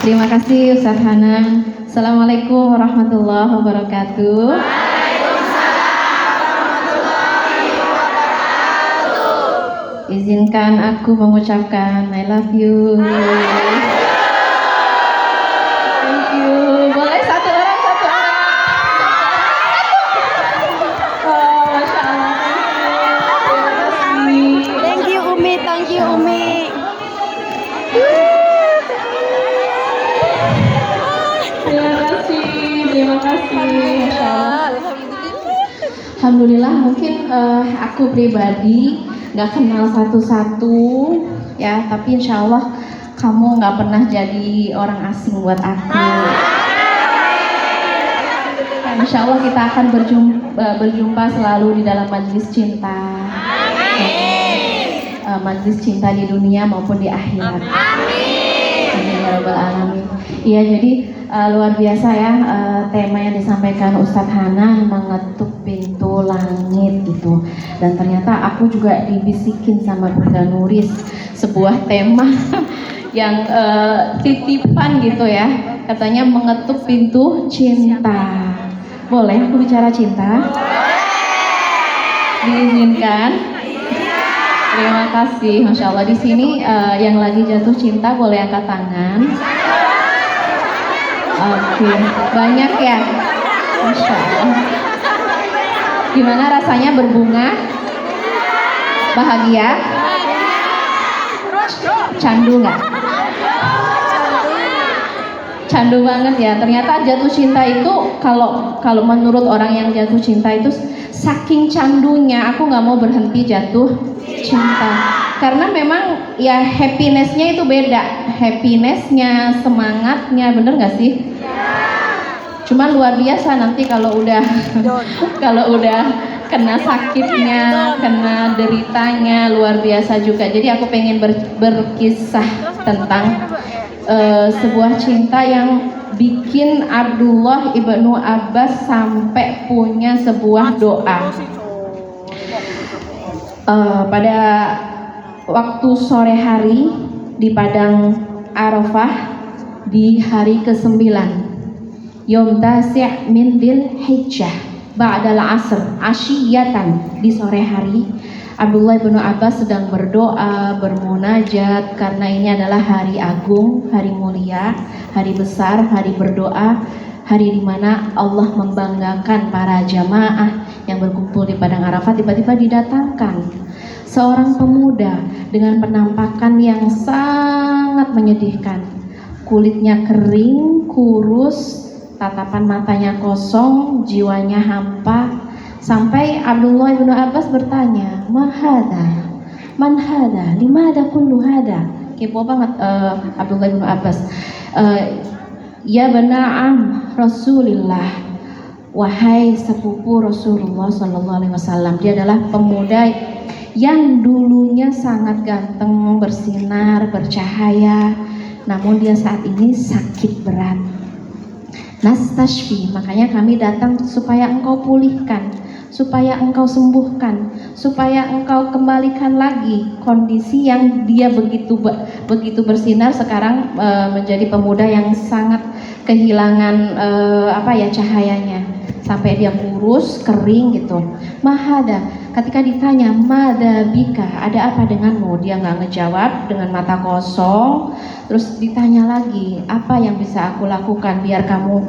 Terima kasih Ustaz Hanan. Assalamualaikum warahmatullahi wabarakatuh. Izinkan aku mengucapkan I love you. Thank you. Boleh satu orang. Oh, Masya Allah. Thank you Umi. Terima kasih. Masya Allah. Alhamdulillah, mungkin aku pribadi nggak kenal satu-satu ya, tapi insya Allah kamu nggak pernah jadi orang asing buat aku. Insya Allah kita akan berjumpa selalu di dalam majelis cinta. Majelis cinta di dunia maupun di akhirat. Amin ya rabbal alamin. Iya, jadi luar biasa ya tema yang disampaikan Ustadz Hanan, mengetuk pintu langit gitu. Dan ternyata aku juga dibisikin sama Bunda Nuris sebuah tema yang titipan gitu ya. Katanya mengetuk pintu cinta. Boleh aku bicara cinta? Diizinkan? Terima kasih, Masya Allah. Di sini yang lagi jatuh cinta boleh angkat tangan. Oke, banyak ya, Masya Allah. Gimana rasanya berbunga? Bahagia? Candu nggak? Candu banget ya. Ternyata jatuh cinta itu kalau menurut orang yang jatuh cinta itu saking candunya, aku nggak mau berhenti jatuh cinta. Karena memang ya happinessnya itu beda, happinessnya, semangatnya, bener nggak sih? Cuma luar biasa nanti kalau udah kena sakitnya, kena deritanya, luar biasa juga. Jadi aku pengen berkisah tentang sebuah cinta yang bikin Abdullah ibnu Abbas sampai punya sebuah doa. Pada waktu sore hari di padang Arafah di hari ke-9 Yom Tasi' min Dzil Hijjah ba'dal asr asyiyatan, di sore hari Abdullah bin Abbas sedang berdoa, bermunajat, karena ini adalah hari agung, hari mulia, hari besar, hari berdoa, hari di mana Allah membanggakan para jamaah yang berkumpul di padang Arafah. Tiba-tiba didatangkan seorang pemuda dengan penampakan yang sangat menyedihkan. Kulitnya kering, kurus, tatapan matanya kosong, jiwanya hampa. Sampai Abdullah bin Abbas bertanya, man hada, limada kullu hada. Kepo banget Abdullah bin Abbas. Ya bena'am Rasulillah, wahai sepupu Rasulullah Sallallahu Alaihi Wasallam. Dia adalah pemuda yang dulunya sangat ganteng, bersinar, bercahaya, namun dia saat ini sakit berat. Nastashfi, makanya kami datang supaya engkau pulihkan, supaya engkau sembuhkan, supaya engkau kembalikan lagi kondisi yang dia begitu bersinar sekarang menjadi pemuda yang sangat kehilangan cahayanya, sampai dia kurus, kering gitu. Mahada, ketika ditanya mada bika, ada apa denganmu, dia nggak ngejawab, dengan mata kosong. Terus ditanya lagi, apa yang bisa aku lakukan biar kamu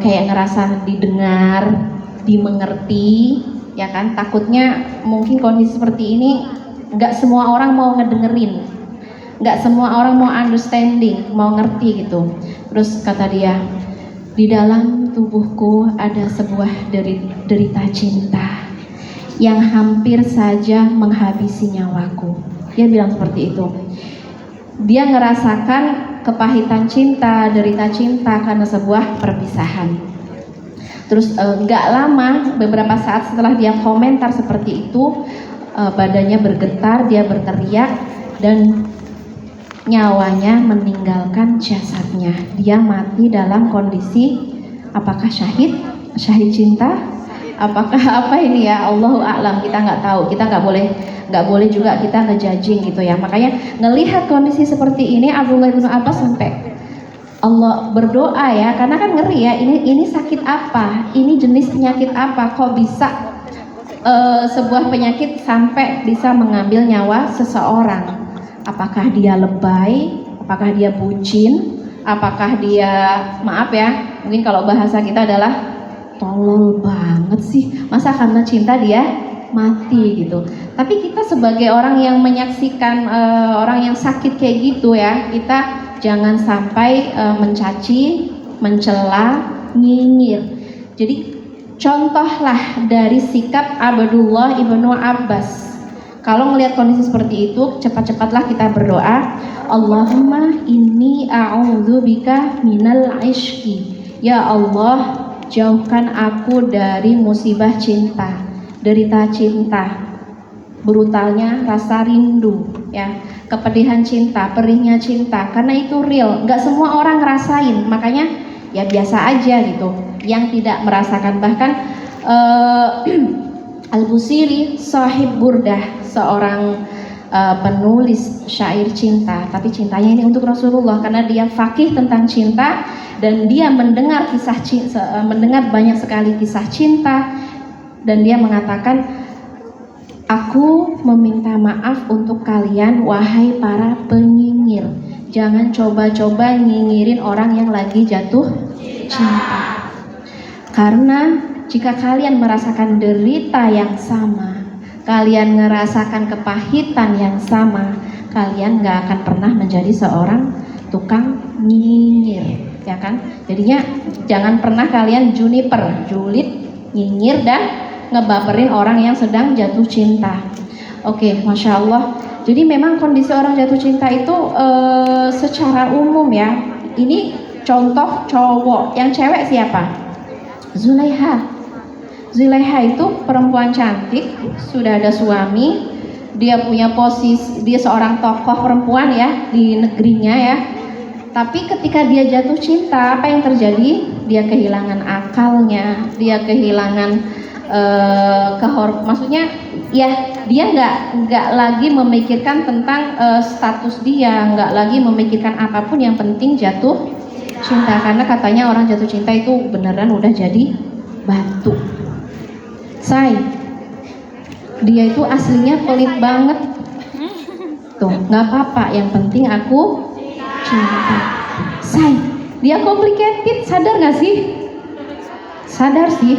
kayak ngerasa didengar, dimengerti, ya kan? Takutnya mungkin kondisi seperti ini nggak semua orang mau ngedengerin, nggak semua orang mau understanding, mau ngerti gitu. Terus kata dia, di dalam tubuhku ada sebuah derita cinta yang hampir saja menghabisi nyawaku. Dia bilang seperti itu. Dia ngerasakan kepahitan cinta, derita cinta karena sebuah perpisahan. Terus gak lama, beberapa saat setelah dia komentar seperti itu, badannya bergetar, dia berteriak, dan nyawanya meninggalkan jasadnya. Dia mati dalam kondisi apakah syahid cinta, apakah apa ini ya, Allahu a'lam, kita nggak tahu, kita nggak boleh juga kita ngejudging gitu ya. Makanya ngelihat kondisi seperti ini, Abdullah bin Abbas sampai Allah berdoa ya, karena kan ngeri ya, ini sakit apa, ini jenis penyakit apa, kok bisa sebuah penyakit sampai bisa mengambil nyawa seseorang. Apakah dia lebay, apakah dia bucin, apakah dia, maaf ya, mungkin kalau bahasa kita adalah tolol banget sih, masa karena cinta dia mati gitu. Tapi kita sebagai orang yang menyaksikan orang yang sakit kayak gitu ya, kita jangan sampai mencaci, mencela, nyinyir. Jadi contohlah dari sikap Abdullah ibnu Abbas. Kalau melihat kondisi seperti itu, cepat-cepatlah kita berdoa, Allahumma inni a'udzubika minal ishqi. Ya Allah, jauhkan aku dari musibah cinta, derita cinta, brutalnya rasa rindu, ya, kepedihan cinta, perihnya cinta, karena itu real, nggak semua orang ngerasain, makanya ya biasa aja gitu, yang tidak merasakan. Bahkan Al-Busiri sahib Burdah, seorang penulis syair cinta, tapi cintanya ini untuk Rasulullah karena dia faqih tentang cinta dan dia mendengar mendengar banyak sekali kisah cinta, dan dia mengatakan, aku meminta maaf untuk kalian wahai para penyinyir, jangan coba-coba nyinyirin orang yang lagi jatuh cinta, karena jika kalian merasakan derita yang sama, kalian ngerasakan kepahitan yang sama, kalian gak akan pernah menjadi seorang tukang nyinyir, ya kan? Jadinya jangan pernah kalian julid, nyinyir dan ngebaperin orang yang sedang jatuh cinta. Oke, Masya Allah. Jadi memang kondisi orang jatuh cinta itu secara umum ya. Ini contoh cowok, yang cewek siapa? Zulaiha itu perempuan cantik, sudah ada suami, dia punya posisi, dia seorang tokoh perempuan ya di negerinya ya. Tapi ketika dia jatuh cinta, apa yang terjadi? Dia kehilangan akalnya, dia kehilangan maksudnya ya dia nggak lagi memikirkan tentang status dia, nggak lagi memikirkan apapun, yang penting jatuh cinta, karena katanya orang jatuh cinta itu beneran udah jadi batu. Dia itu aslinya pelit banget tuh, nggak apa-apa, yang penting aku cinta. Dia complicated, sadar nggak sih? Sadar sih,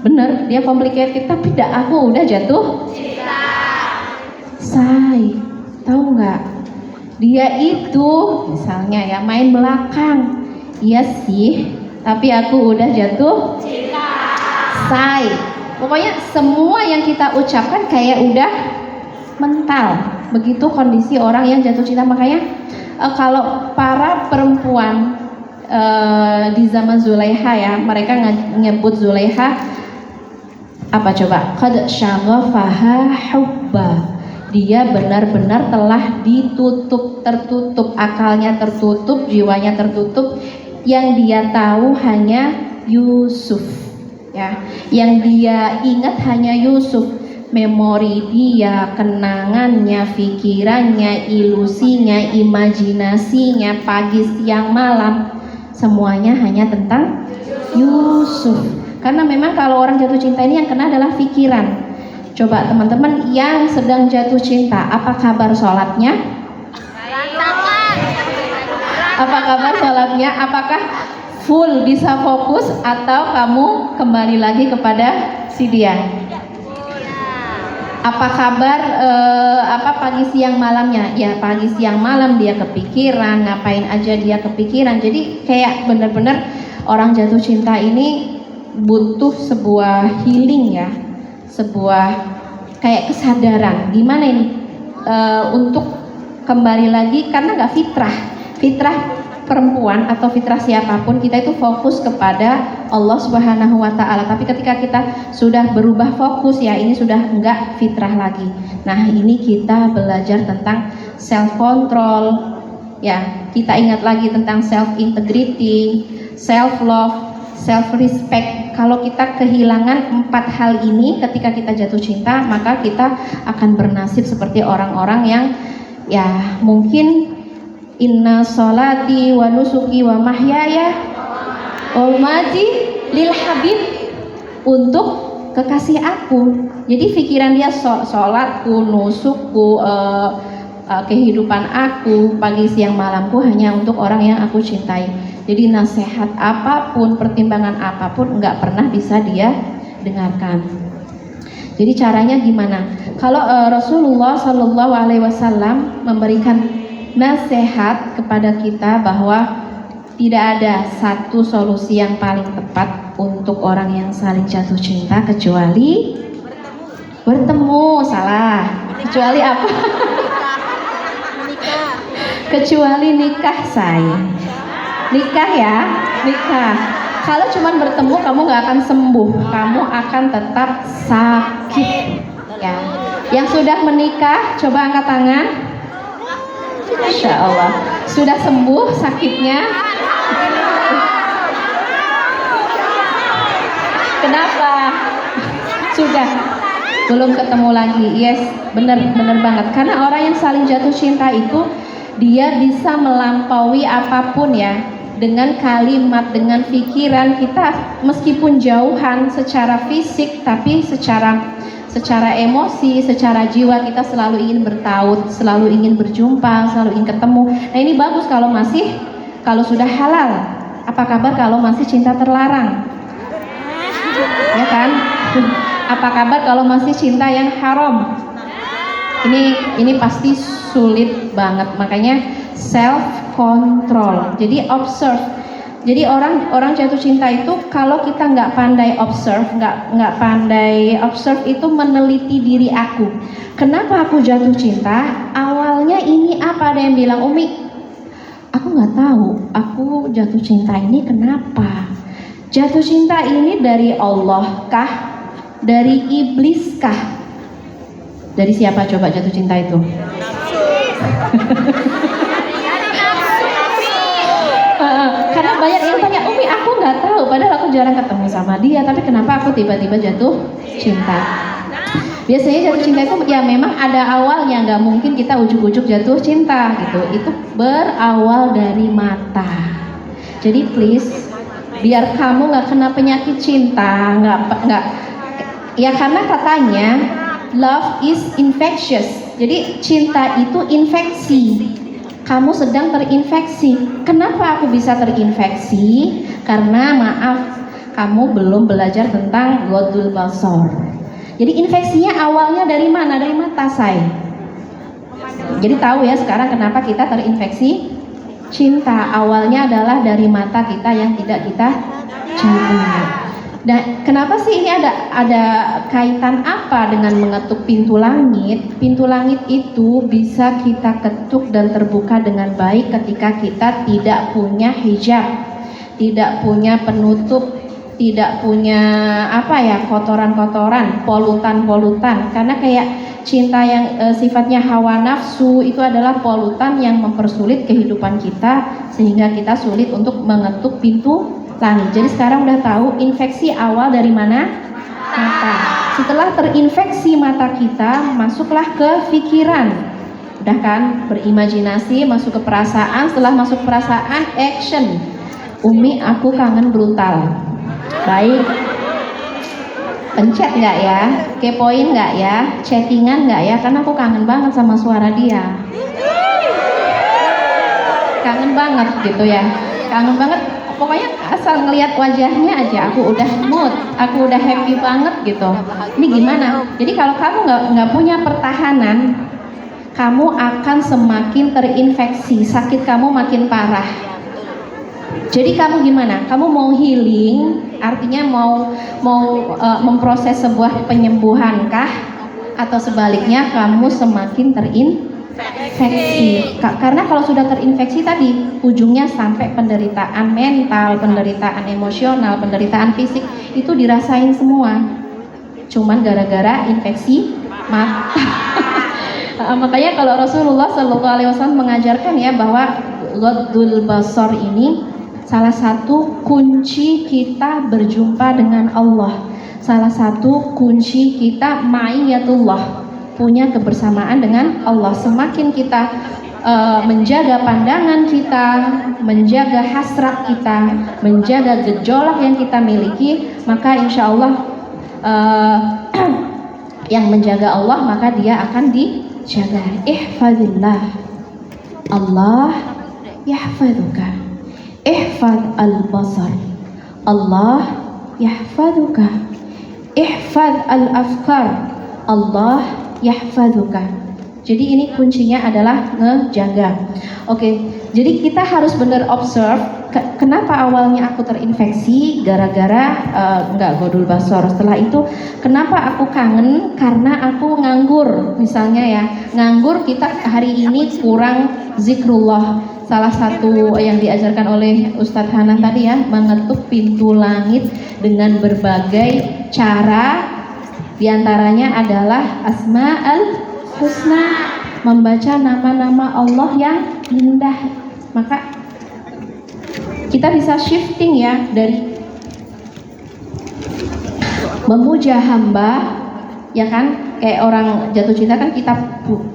bener, dia complicated, tapi aku udah jatuh cinta. Tahu nggak? Dia itu misalnya ya main belakang, iya sih, tapi aku udah jatuh cinta. Pokoknya semua yang kita ucapkan kayak udah mental. Begitu kondisi orang yang jatuh cinta. Makanya kalau para perempuan di zaman Zulaiha ya, mereka nyebut Zulaiha apa coba? Qad syaghafaha hubba. Dia benar-benar telah tertutup, akalnya tertutup, jiwanya tertutup. Yang dia tahu hanya Yusuf. Ya, yang dia ingat hanya Yusuf, memori dia, kenangannya, pikirannya, ilusinya, imajinasinya, pagi siang malam, semuanya hanya tentang Yusuf. Karena memang kalau orang jatuh cinta ini yang kena adalah pikiran. Coba teman-teman yang sedang jatuh cinta, apa kabar sholatnya? Apa kabar sholatnya? Apakah full bisa fokus atau kamu kembali lagi kepada si dia? Apa kabar pagi siang malamnya? Ya pagi siang malam dia kepikiran, ngapain aja dia kepikiran. Jadi kayak bener-bener orang jatuh cinta ini butuh sebuah healing ya, sebuah kayak kesadaran gimana ini untuk kembali lagi, karena nggak fitrah perempuan atau fitrah siapapun, kita itu fokus kepada Allah Subhanahu wa Ta'ala. Tapi ketika kita sudah berubah fokus, ya ini sudah enggak fitrah lagi. Nah, ini kita belajar tentang self control, ya. Kita ingat lagi tentang self integrity, self love, self respect. Kalau kita kehilangan 4 hal ini ketika kita jatuh cinta, maka kita akan bernasib seperti orang-orang yang ya mungkin Inna sholati wa nusuki wa mahyaya wa mamati lil habib, untuk kekasih aku. Jadi pikiran dia sholatku, nusukku, kehidupan aku, pagi siang malamku hanya untuk orang yang aku cintai. Jadi nasihat apapun, pertimbangan apapun nggak pernah bisa dia dengarkan. Jadi caranya gimana? Kalau Rasulullah Shallallahu Alaihi Wasallam memberikan nasihat kepada kita bahwa tidak ada satu solusi yang paling tepat untuk orang yang saling jatuh cinta kecuali bertemu. Salah. Kecuali apa? Kecuali nikah, say. Nikah ya, nikah. Kalau cuma bertemu kamu nggak akan sembuh, kamu akan tetap sakit. Ya. Yang sudah menikah, coba angkat tangan. Masya Allah, sudah sembuh sakitnya. Kenapa? Sudah, belum ketemu lagi. Yes, bener banget. Karena orang yang saling jatuh cinta itu dia bisa melampaui apapun ya, dengan kalimat, dengan pikiran kita, meskipun jauhan secara fisik, tapi secara emosi, secara jiwa kita selalu ingin bertaut, selalu ingin berjumpa, selalu ingin ketemu. Nah ini bagus kalau sudah halal. Apa kabar kalau masih cinta terlarang? Ya kan? Apa kabar kalau masih cinta yang haram? Ini pasti sulit banget. Makanya self control. Jadi observe. Jadi orang jatuh cinta itu kalau kita nggak pandai observe, nggak pandai observe itu meneliti diri aku. Kenapa aku jatuh cinta? Awalnya ini apa? Ada yang bilang, Umi, aku nggak tahu. Aku jatuh cinta ini kenapa? Jatuh cinta ini dari Allah kah? Dari iblis kah? Dari siapa coba jatuh cinta itu? Karena banyak yang tanya, Umi aku nggak tahu, padahal aku jarang ketemu sama dia, tapi kenapa aku tiba-tiba jatuh cinta? Biasanya jatuh cinta itu ya memang ada awalnya, nggak mungkin kita ujuk-ujuk jatuh cinta gitu. Itu berawal dari mata. Jadi please, biar kamu nggak kena penyakit cinta, nggak ya, karena katanya love is infectious. Jadi cinta itu infeksi. Kamu sedang terinfeksi. Kenapa aku bisa terinfeksi? Karena maaf, kamu belum belajar tentang Ghaddul Basar. Jadi infeksinya awalnya dari mana? Dari mata, say. Jadi tahu ya sekarang kenapa kita terinfeksi cinta. Awalnya adalah dari mata kita yang tidak kita cintai. Dan kenapa sih ini ada kaitan apa dengan mengetuk pintu langit? Pintu langit itu bisa kita ketuk dan terbuka dengan baik ketika kita tidak punya hijab, tidak punya penutup, tidak punya kotoran-kotoran, polutan-polutan. Karena kayak cinta yang sifatnya hawa nafsu itu adalah polutan yang mempersulit kehidupan kita sehingga kita sulit untuk mengetuk pintu langit. Jadi sekarang udah tahu infeksi awal dari mana? Mata. Setelah terinfeksi mata kita, masuklah ke pikiran. Udah kan? Berimajinasi, masuk ke perasaan. Setelah masuk perasaan, action. Umi, aku kangen brutal. Baik. Pencet nggak ya? Kepoin nggak ya? Chattingan nggak ya? Karena aku kangen banget sama suara dia. Kangen banget gitu ya. Kangen banget. Pokoknya asal ngelihat wajahnya aja aku udah mood, aku udah happy banget gitu. Ini gimana? Jadi kalau kamu nggak punya pertahanan, kamu akan semakin terinfeksi, sakit kamu makin parah. Jadi kamu gimana? Kamu mau healing, artinya mau memproses sebuah penyembuhan kah? Atau sebaliknya kamu semakin terinfeksi? Karena kalau sudah terinfeksi tadi ujungnya sampai penderitaan mental, penderitaan emosional, penderitaan fisik itu dirasain semua. Cuman gara-gara infeksi mata. Makanya kalau Rasulullah SAW mengajarkan ya bahwa Ghaddul Basar ini salah satu kunci kita berjumpa dengan Allah. Salah satu kunci kita ma'iyatullah, punya kebersamaan dengan Allah. Semakin kita menjaga pandangan kita, menjaga hasrat kita, menjaga gejolak yang kita miliki, maka insya Allah yang menjaga Allah maka dia akan dijaga. Ihfazillah, Allah yahfazuka. Ihfaz al-basar, Allah yahfazuka. Ihfaz al-afkar, Allah yahfazuka. Jadi ini kuncinya adalah ngejaga. Oke, jadi kita harus benar observe. Kenapa awalnya aku terinfeksi gara-gara nggak godul basor. Setelah itu kenapa aku kangen? Karena aku nganggur. Misalnya ya, nganggur kita hari ini kurang zikrullah. Salah satu yang diajarkan oleh Ustadz Hanan tadi ya, mengetuk pintu langit dengan berbagai cara. Di antaranya adalah Asma'ul Husna, membaca nama-nama Allah yang indah. Maka kita bisa shifting ya dari memuja hamba, ya kan, kayak orang jatuh cinta kan kita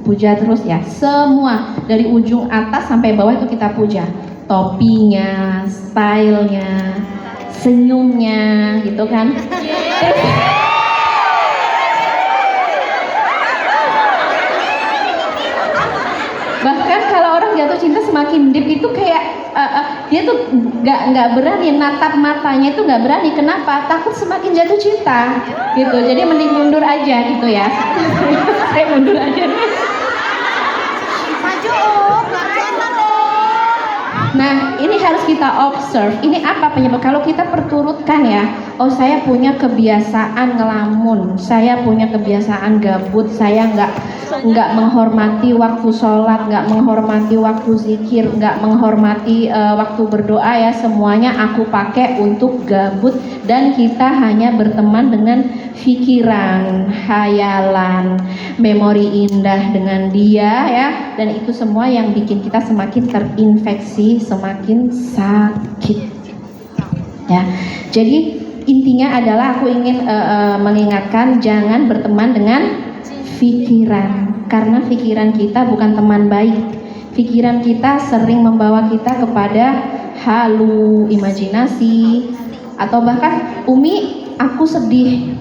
puja terus ya, semua dari ujung atas sampai bawah itu kita puja, topinya, stylenya, senyumnya gitu kan. Bahkan kalau orang jatuh cinta semakin deep itu kayak dia tuh nggak berani natap matanya, itu nggak berani. Kenapa? Takut semakin jatuh cinta gitu. Jadi mending mundur aja gitu ya. Saya mundur aja. Nah, ini harus kita observe. Ini apa penyebab? Kalau kita perturutkan ya, oh saya punya kebiasaan ngelamun, saya punya kebiasaan gabut, saya nggak menghormati waktu sholat, nggak menghormati waktu zikir, nggak menghormati waktu berdoa ya. Semuanya aku pakai untuk gabut, dan kita hanya berteman dengan pikiran, hayalan, memori indah dengan dia ya. Dan itu semua yang bikin kita semakin terinfeksi, semakin sakit ya. Jadi intinya adalah aku ingin mengingatkan, jangan berteman dengan pikiran, karena pikiran kita bukan teman baik. Pikiran kita sering membawa kita kepada halu, imajinasi, atau bahkan Umi, aku sedih.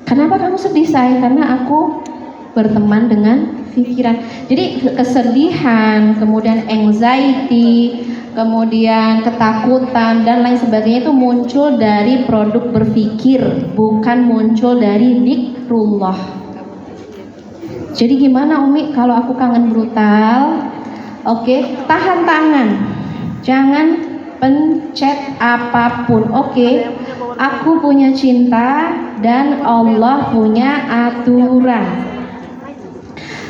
Kenapa kamu sedih, Say? Karena aku berteman dengan pikiran. Jadi kesedihan, kemudian anxiety, kemudian ketakutan dan lain sebagainya itu muncul dari produk berpikir, bukan muncul dari zikrullah. Jadi gimana Umi kalau aku kangen brutal? Oke, tahan tangan, jangan pencet apapun. Oke, aku punya cinta dan Allah punya aturan.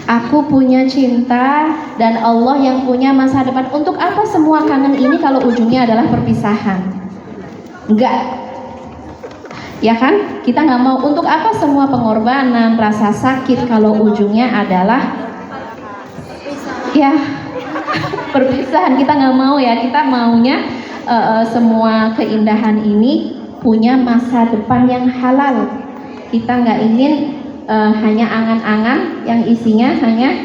Aku punya cinta dan Allah yang punya masa depan. Untuk apa semua kangen ini kalau ujungnya adalah perpisahan? Enggak, ya kan? Kita nggak mau. Untuk apa semua pengorbanan, rasa sakit kalau ujungnya adalah ya perpisahan? Kita nggak mau ya. Kita maunya semua keindahan ini punya masa depan yang halal. Kita nggak ingin hanya angan-angan yang isinya hanya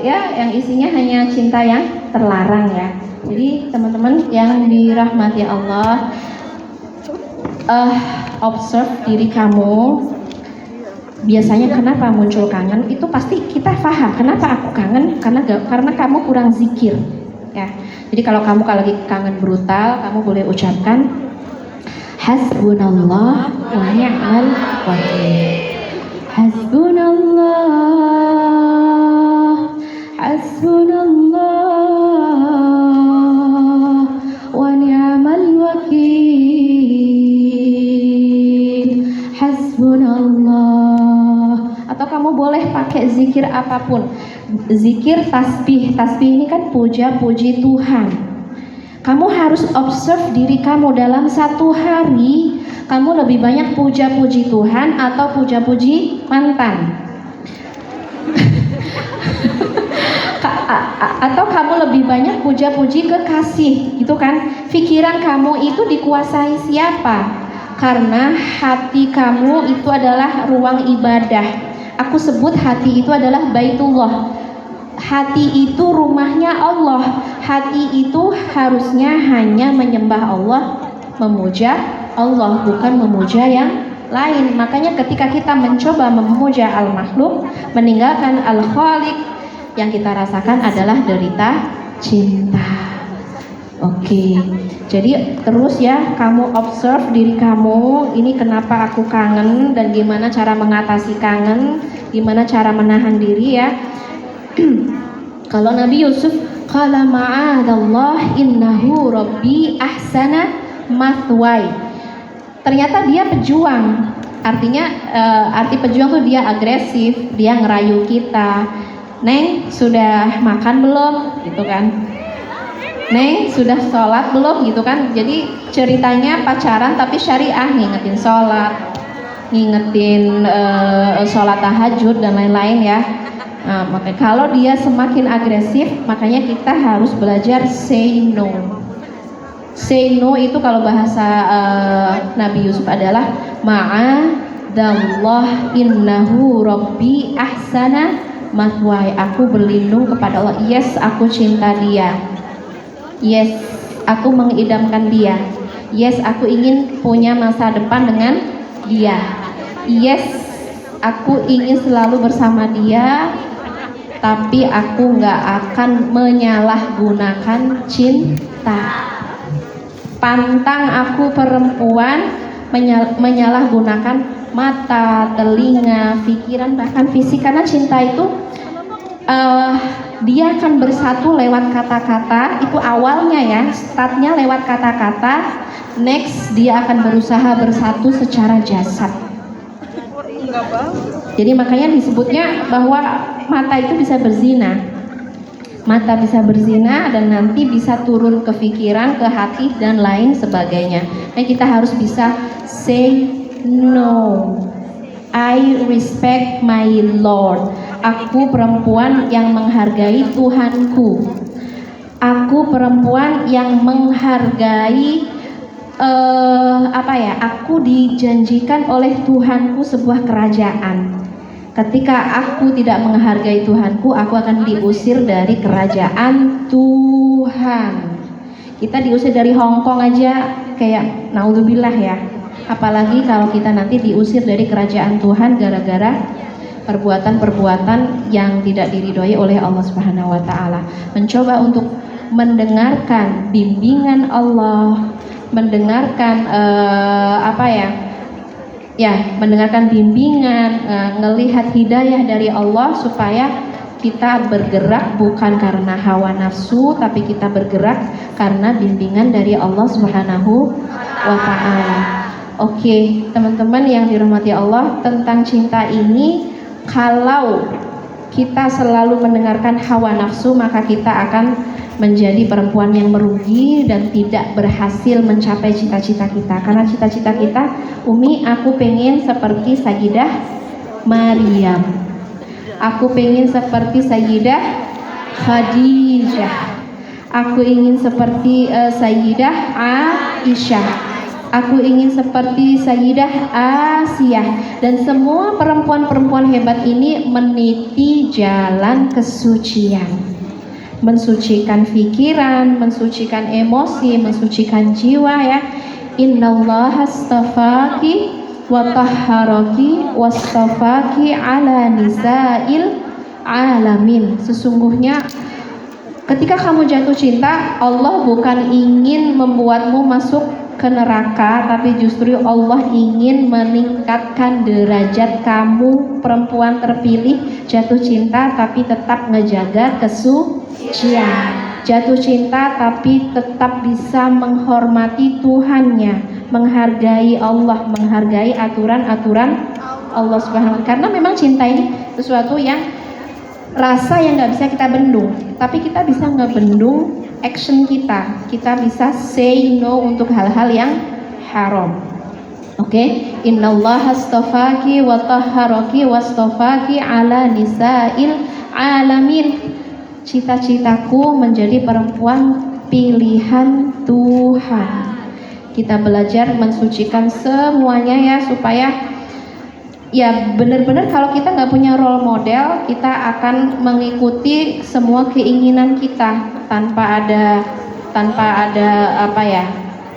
yang isinya hanya cinta yang terlarang ya. Jadi teman-teman yang dirahmati Allah, observe diri kamu. Biasanya kenapa muncul kangen? Itu pasti kita paham. Kenapa aku kangen? Karena kamu kurang zikir ya. Jadi kalau kamu lagi kangen brutal, kamu boleh ucapkan Hasbunallah wa ni'mal wakil. Hasbunallah, hasbunallah wa ni'mal wakil. Hasbunallah. Atau kamu boleh pakai zikir apapun. Zikir tasbih. Tasbih ini kan puja-puji Tuhan. Kamu harus observe diri kamu dalam satu hari. Kamu lebih banyak puja-puji Tuhan atau puja-puji mantan? Atau kamu lebih banyak puja-puji kekasih, gitu kan? Pikiran kamu itu dikuasai siapa? Karena hati kamu itu adalah ruang ibadah. Aku sebut hati itu adalah Baitullah. hati itu rumahnya Allah. Hati itu harusnya hanya menyembah Allah, memuja Allah, bukan memuja yang lain. Makanya ketika kita mencoba memuja al-makhluk, meninggalkan al-khaliq, yang kita rasakan adalah derita cinta. Oke, jadi terus ya kamu observe diri kamu, ini kenapa aku kangen dan gimana cara mengatasi kangen, gimana cara menahan diri ya. Kalau Nabi Yusuf, qala ma'adallah innahu rabbi ahsana mathwai. Ternyata dia pejuang. Artinya arti pejuang tuh dia agresif, dia ngerayu kita. Neng, sudah makan belum? Gitu kan. Neng, sudah sholat belum? Gitu kan. Jadi ceritanya pacaran tapi syariah, ngingetin sholat, ngingetin sholat tahajud dan lain-lain ya. Nah, makanya kalau dia semakin agresif, makanya kita harus belajar say no. Say no itu kalau bahasa Nabi Yusuf adalah ma'adallah innahu rabbi ahsana mathwai. Aku berlindung kepada Allah. Yes, aku cinta dia. Yes, aku mengidamkan dia. Yes, aku ingin punya masa depan dengan dia. Yes, aku ingin selalu bersama dia. Tapi aku gak akan menyalahgunakan cinta. Pantang aku perempuan menyalahgunakan mata, telinga, pikiran, bahkan fisik. Karena cinta itu dia akan bersatu lewat kata-kata. Itu awalnya ya, startnya lewat kata-kata. Next dia akan berusaha bersatu secara jasad. Jadi makanya disebutnya bahwa mata itu bisa berzina. Mata bisa berzina dan nanti bisa turun ke pikiran, ke hati dan lain sebagainya. Nah, kita harus bisa say no. I respect my Lord. Aku perempuan yang menghargai Tuhanku. Aku perempuan yang menghargai aku dijanjikan oleh Tuhanku sebuah kerajaan. Ketika aku tidak menghargai Tuhanku, aku akan diusir dari kerajaan Tuhan. Kita diusir dari Hong Kong aja kayak naudzubillah ya. Apalagi kalau kita nanti diusir dari kerajaan Tuhan gara-gara perbuatan-perbuatan yang tidak diridhoi oleh Allah Subhanahu wa taala. Mencoba untuk mendengarkan bimbingan Allah, mendengarkan mendengarkan bimbingan, ngelihat hidayah dari Allah supaya kita bergerak bukan karena hawa nafsu, tapi kita bergerak karena bimbingan dari Allah Subhanahu wa taala. Oke, teman-teman yang dirahmati Allah, tentang cinta ini kalau kita selalu mendengarkan hawa nafsu, maka kita akan menjadi perempuan yang merugi dan tidak berhasil mencapai cita-cita kita. Karena cita-cita kita, Umi, aku pengen seperti Sayyidah Maryam, aku pengen seperti Sayyidah Khadijah, aku ingin seperti Sayyidah Aisyah, aku ingin seperti Sayyidah Asiyah. Dan semua perempuan-perempuan hebat ini meniti jalan kesucian, mensucikan pikiran, mensucikan emosi, mensucikan jiwa ya. Innallaha astafaki wa tahharaki wastafaki ala nisa'il alamin. Sesungguhnya ketika kamu jatuh cinta, Allah bukan ingin membuatmu masuk ke neraka, tapi justru Allah ingin meningkatkan derajat kamu, perempuan terpilih, jatuh cinta tapi tetap ngejaga kesucian, jatuh cinta tapi tetap bisa menghormati Tuhannya, menghargai Allah, menghargai aturan-aturan Allah Subhanahu wa taala. Karena memang cinta ini sesuatu yang rasa yang nggak bisa kita bendung, tapi kita bisa ngebendung action kita. Kita bisa say no untuk hal-hal yang haram. Oke, innallaha astafaki wa tahharaki wastafaki ala nisa'il alamin. Cita-citaku menjadi perempuan pilihan Tuhan. Kita belajar mensucikan semuanya ya, supaya ya benar-benar kalau kita nggak punya role model, kita akan mengikuti semua keinginan kita tanpa ada apa ya,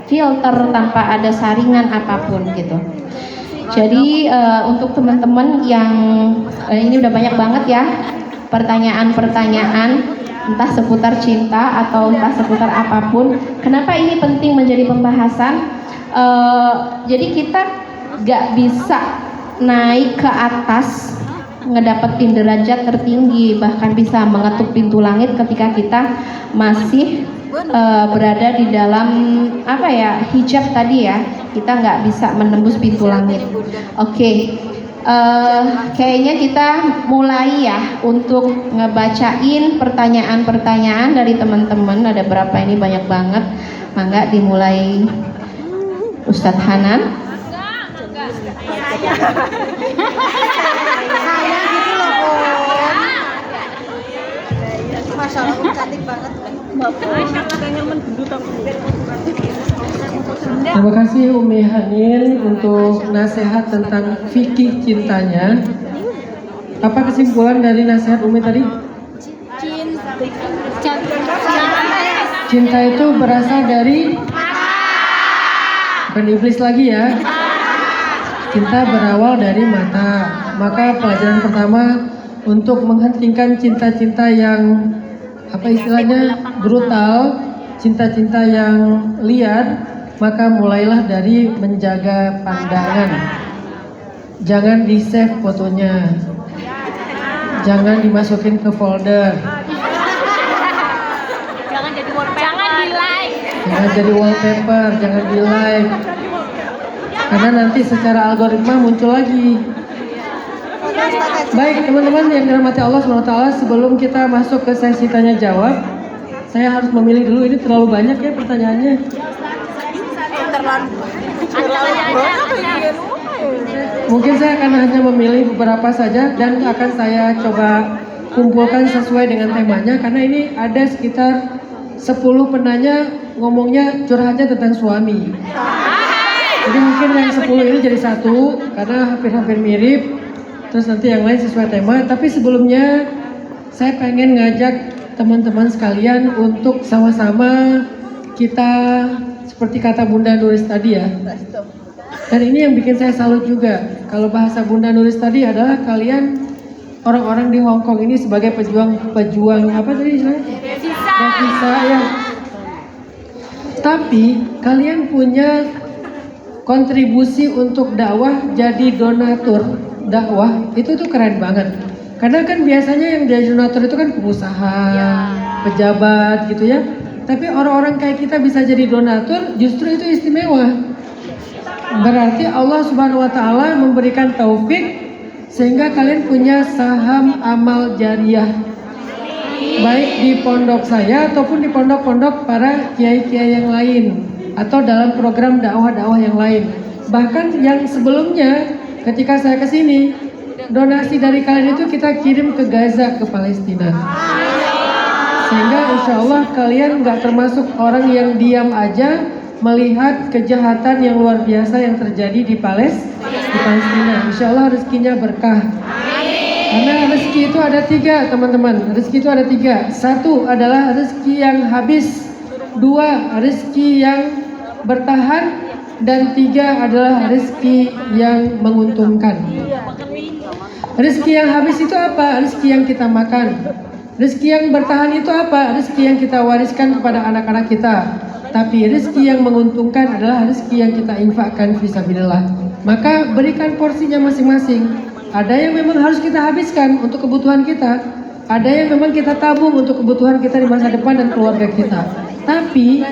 filter, tanpa ada saringan apapun gitu. Jadi untuk teman-teman yang ini udah banyak banget ya pertanyaan-pertanyaan, entah seputar cinta atau entah seputar apapun. Kenapa ini penting menjadi pembahasan? Jadi kita nggak bisa naik ke atas ngedapetin derajat tertinggi, bahkan bisa mengetuk pintu langit ketika kita masih berada di dalam apa ya, hijab tadi ya, kita nggak bisa menembus pintu langit. Oke. Kayaknya kita mulai ya untuk ngebacain pertanyaan-pertanyaan dari teman-teman. Ada berapa ini, banyak banget. Mangga dimulai Ustadz Hanan. Saya gitu loh, Masya Allah, cantik banget. Terima kasih Umi Hanin untuk nasihat tentang fikih cintanya. Apa kesimpulan dari nasihat Umi tadi? Cinta itu berasal dari, bukan iblis lagi ya. Cinta berawal dari mata. Maka pelajaran pertama untuk menghentikan cinta-cinta yang apa istilahnya brutal, cinta-cinta yang liar, maka mulailah dari menjaga pandangan. Jangan di-save fotonya, jangan dimasukin ke folder, jangan jadi wallpaper, jangan di like, karena nanti secara algoritma muncul lagi. Baik teman-teman yang dirahmati Allah SWT, sebelum kita masuk ke sesi tanya jawab, saya harus memilih dulu, ini terlalu banyak ya pertanyaannya. Mungkin saya akan hanya memilih beberapa saja dan akan saya coba kumpulkan sesuai dengan temanya, karena ini ada sekitar 10 penanya ngomongnya curhatnya tentang suami. Jadi mungkin yang 10 ini jadi satu karena hampir-hampir mirip. Terus nanti yang lain sesuai tema. Tapi sebelumnya saya pengen ngajak teman-teman sekalian untuk sama-sama kita, seperti kata Bunda Nuris tadi ya. Dan ini yang bikin saya salut juga. Kalau bahasa Bunda Nuris tadi adalah kalian orang-orang di Hong Kong ini sebagai pejuang apa tadi istilahnya? Devisa ya. Tapi kalian punya kontribusi untuk dakwah, jadi donatur dakwah, itu tuh keren banget. Karena kan biasanya yang jadi donatur itu kan pengusaha, pejabat gitu ya. Tapi orang-orang kayak kita bisa jadi donatur, justru itu istimewa. Berarti Allah Subhanahu wa taala memberikan taufik sehingga kalian punya saham amal jariah. Baik di pondok saya ataupun di pondok-pondok para kiai-kiai yang lain, atau dalam program dakwah-dakwah yang lain. Bahkan yang sebelumnya ketika saya ke sini, donasi dari kalian itu kita kirim ke Gaza, ke Palestina. Sehingga insya Allah kalian nggak termasuk orang yang diam aja melihat kejahatan yang luar biasa yang terjadi di Palestina. Insya Allah rezekinya berkah. Karena rezeki itu ada 3 teman-teman. Rezeki itu ada 3. 1 adalah rezeki yang habis, 2 rezeki yang bertahan, dan 3 adalah rezeki yang menguntungkan. Rezeki yang habis itu apa? Rezeki yang kita makan. Rezeki yang bertahan itu apa? Rezeki yang kita wariskan kepada anak-anak kita. Tapi rezeki yang menguntungkan adalah rezeki yang kita infakkan fisabilillah. Maka berikan porsinya masing-masing. Ada yang memang harus kita habiskan untuk kebutuhan kita, ada yang memang kita tabung untuk kebutuhan kita di masa depan dan keluarga kita. Tapi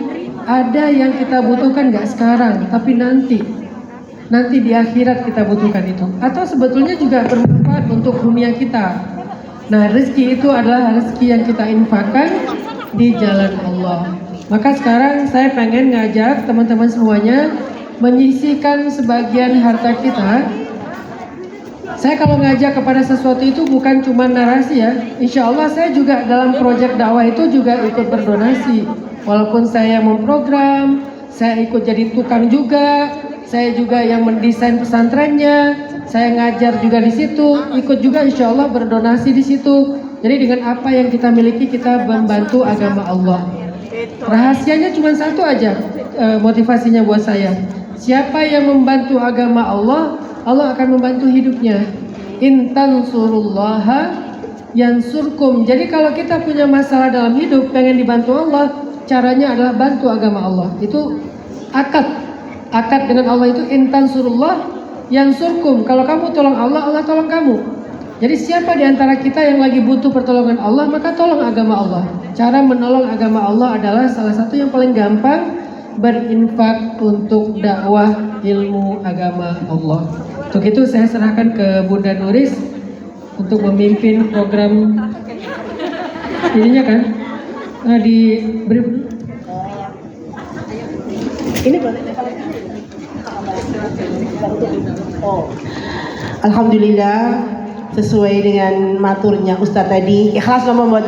ada yang kita butuhkan nggak sekarang, tapi nanti di akhirat kita butuhkan itu. Atau sebetulnya juga bermanfaat untuk dunia kita. Nah, rezeki itu adalah rezeki yang kita infakkan di jalan Allah. Maka sekarang saya pengen ngajak teman-teman semuanya menyisihkan sebagian harta kita. Saya kalau ngajak kepada sesuatu itu bukan cuma narasi ya. Insya Allah saya juga dalam proyek dakwah itu juga ikut berdonasi. Walaupun saya yang memprogram, saya ikut jadi tukang juga, saya juga yang mendesain pesantrennya. saya ngajar juga di situ, ikut juga insya Allah berdonasi di situ. Jadi dengan apa yang kita miliki kita membantu agama Allah. Rahasianya cuma satu aja, motivasinya buat saya. Siapa yang membantu agama Allah, Allah akan membantu hidupnya. In tansurullaha yansurkum. Jadi kalau kita punya masalah dalam hidup, pengen dibantu Allah, caranya adalah bantu agama Allah. Itu akad dengan Allah itu in tansurullah yansurkum. Kalau kamu tolong Allah, Allah tolong kamu. Jadi siapa di antara kita yang lagi butuh pertolongan Allah, maka tolong agama Allah. Cara menolong agama Allah adalah salah satu yang paling gampang, berinfak untuk dakwah ilmu agama Allah. Untuk itu saya serahkan ke Bunda Nuris untuk memimpin program ininya kan. Ini Alhamdulillah, sesuai dengan maturnya Ustadz tadi, ikhlas membuat